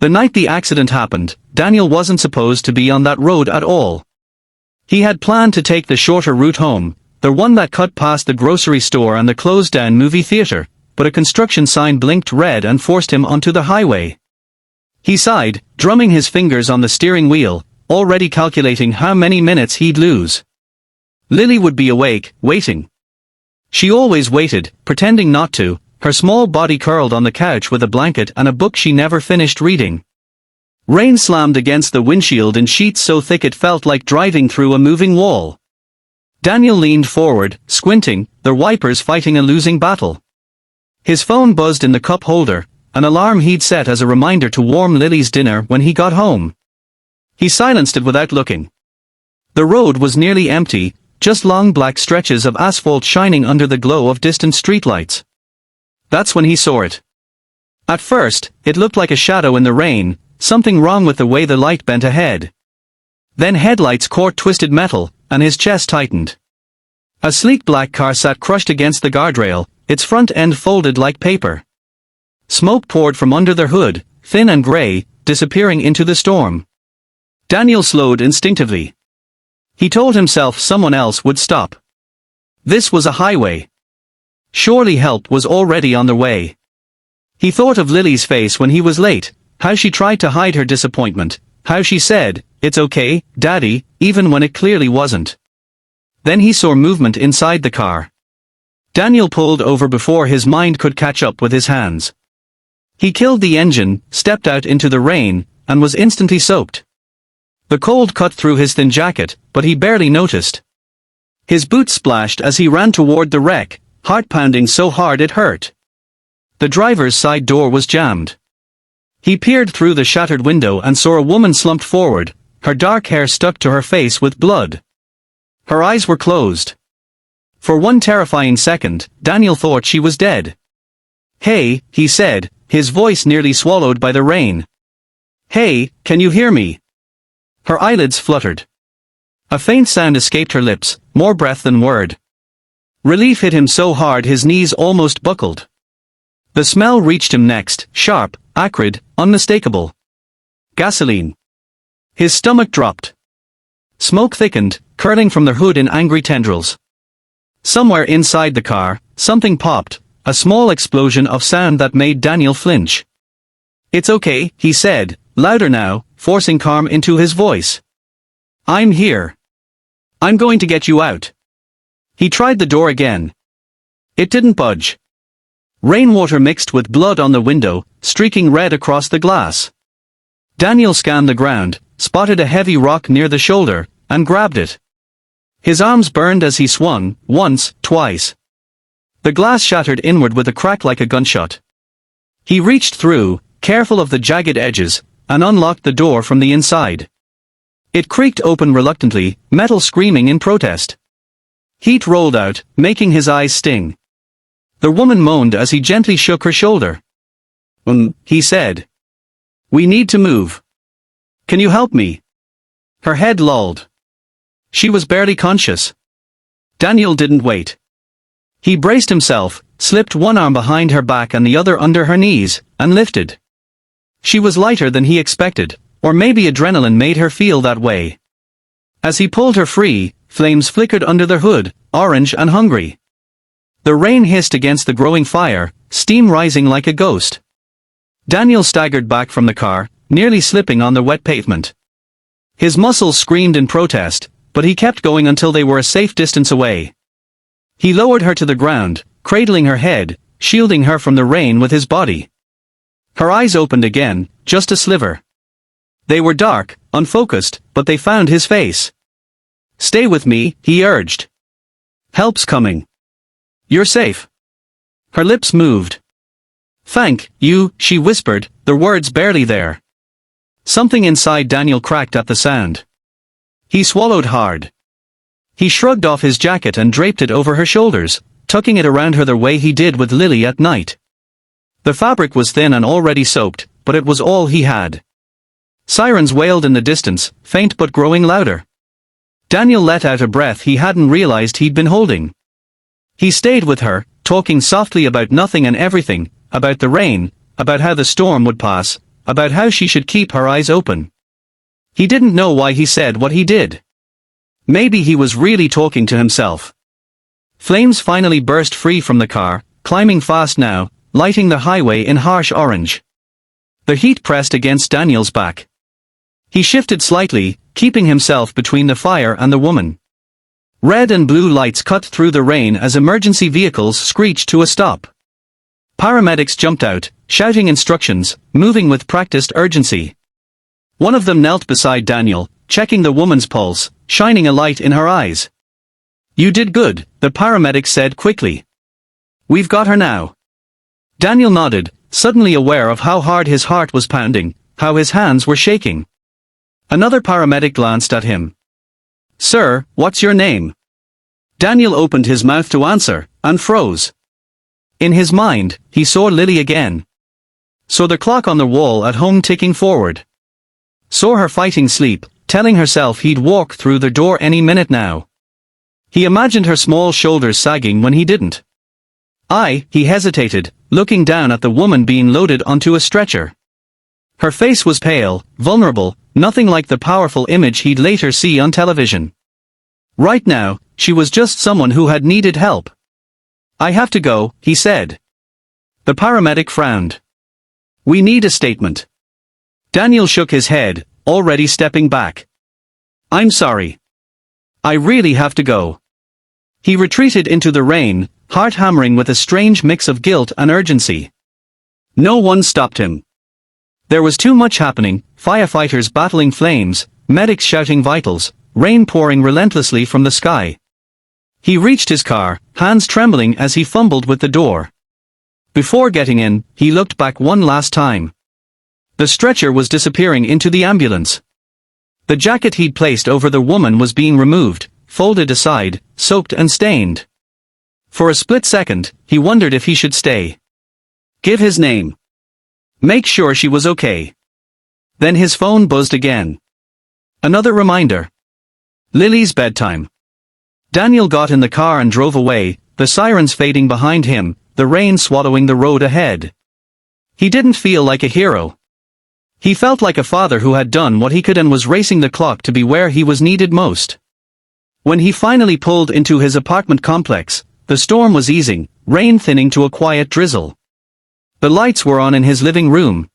The night the accident happened, Daniel wasn't supposed to be on that road at all. He had planned to take the shorter route home, the one that cut past the grocery store and the closed-down movie theater, but a construction sign blinked red and forced him onto the highway. He sighed, drumming his fingers on the steering wheel, already calculating how many minutes he'd lose. Lily would be awake, waiting. She always waited, pretending not to, her small body curled on the couch with a blanket and a book she never finished reading. Rain slammed against the windshield in sheets so thick it felt like driving through a moving wall. Daniel leaned forward, squinting, the wipers fighting a losing battle. His phone buzzed in the cup holder, an alarm he'd set as a reminder to warm Lily's dinner when he got home. He silenced it without looking. The road was nearly empty, just long black stretches of asphalt shining under the glow of distant streetlights. That's when he saw it. At first, it looked like a shadow in the rain, something wrong with the way the light bent ahead. Then headlights caught twisted metal, and his chest tightened. A sleek black car sat crushed against the guardrail, its front end folded like paper. Smoke poured from under the hood, thin and grey, disappearing into the storm. Daniel slowed instinctively. He told himself someone else would stop. This was a highway. Surely help was already on the way. He thought of Lily's face when he was late, how she tried to hide her disappointment, how she said, "It's okay, Daddy," even when it clearly wasn't. Then he saw movement inside the car. Daniel pulled over before his mind could catch up with his hands. He killed the engine, stepped out into the rain, and was instantly soaked. The cold cut through his thin jacket, but he barely noticed. His boots splashed as he ran toward the wreck, heart pounding so hard it hurt. The driver's side door was jammed. He peered through the shattered window and saw a woman slumped forward, her dark hair stuck to her face with blood. Her eyes were closed. For one terrifying second, Daniel thought she was dead. "Hey," he said, his voice nearly swallowed by the rain. "Hey, can you hear me?" Her eyelids fluttered. A faint sound escaped her lips, more breath than word. Relief hit him so hard his knees almost buckled. The smell reached him next, sharp, acrid, unmistakable. Gasoline. His stomach dropped. Smoke thickened, curling from the hood in angry tendrils. Somewhere inside the car, something popped, a small explosion of sound that made Daniel flinch. "It's okay," he said, louder now, forcing calm into his voice. "I'm here. I'm going to get you out." He tried the door again. It didn't budge. Rainwater mixed with blood on the window, streaking red across the glass. Daniel scanned the ground, spotted a heavy rock near the shoulder, and grabbed it. His arms burned as he swung, once, twice. The glass shattered inward with a crack like a gunshot. He reached through, careful of the jagged edges, and unlocked the door from the inside. It creaked open reluctantly, metal screaming in protest. Heat rolled out, making his eyes sting. The woman moaned as he gently shook her shoulder. He said. "We need to move. Can you help me?" Her head lolled. She was barely conscious. Daniel didn't wait. He braced himself, slipped one arm behind her back and the other under her knees, and lifted. She was lighter than he expected, or maybe adrenaline made her feel that way. As he pulled her free, flames flickered under the hood, orange and hungry. The rain hissed against the growing fire, steam rising like a ghost. Daniel staggered back from the car, nearly slipping on the wet pavement. His muscles screamed in protest, but he kept going until they were a safe distance away. He lowered her to the ground, cradling her head, shielding her from the rain with his body. Her eyes opened again, just a sliver. They were dark, unfocused, but they found his face. "Stay with me," he urged. "Help's coming. You're safe." Her lips moved. "Thank you," she whispered, the words barely there. Something inside Daniel cracked at the sound. He swallowed hard. He shrugged off his jacket and draped it over her shoulders, tucking it around her the way he did with Lily at night. The fabric was thin and already soaked, but it was all he had. Sirens wailed in the distance, faint but growing louder. Daniel let out a breath he hadn't realized he'd been holding. He stayed with her, talking softly about nothing and everything, about the rain, about how the storm would pass, about how she should keep her eyes open. He didn't know why he said what he did. Maybe he was really talking to himself. Flames finally burst free from the car, climbing fast now, lighting the highway in harsh orange. The heat pressed against Daniel's back. He shifted slightly, keeping himself between the fire and the woman. Red and blue lights cut through the rain as emergency vehicles screeched to a stop. Paramedics jumped out, shouting instructions, moving with practiced urgency. One of them knelt beside Daniel, checking the woman's pulse, shining a light in her eyes. "You did good," the paramedic said quickly. "We've got her now." Daniel nodded, suddenly aware of how hard his heart was pounding, how his hands were shaking. Another paramedic glanced at him. "Sir, what's your name?" Daniel opened his mouth to answer, and froze. In his mind, he saw Lily again. Saw the clock on the wall at home ticking forward. Saw her fighting sleep, telling herself he'd walk through the door any minute now. He imagined her small shoulders sagging when he didn't. He hesitated, looking down at the woman being loaded onto a stretcher. Her face was pale, vulnerable, nothing like the powerful image he'd later see on television. Right now, she was just someone who had needed help. "I have to go," he said. The paramedic frowned. "We need a statement." Daniel shook his head, already stepping back. "I'm sorry. I really have to go." He retreated into the rain, heart hammering with a strange mix of guilt and urgency. No one stopped him. There was too much happening, firefighters battling flames, medics shouting vitals, rain pouring relentlessly from the sky. He reached his car, hands trembling as he fumbled with the door. Before getting in, he looked back one last time. The stretcher was disappearing into the ambulance. The jacket he'd placed over the woman was being removed, folded aside, soaked and stained. For a split second, he wondered if he should stay. Give his name. Make sure she was okay. Then his phone buzzed again. Another reminder. Lily's bedtime. Daniel got in the car and drove away, the sirens fading behind him, the rain swallowing the road ahead. He didn't feel like a hero. He felt like a father who had done what he could and was racing the clock to be where he was needed most. When he finally pulled into his apartment complex, the storm was easing, rain thinning to a quiet drizzle. The lights were on in his living room,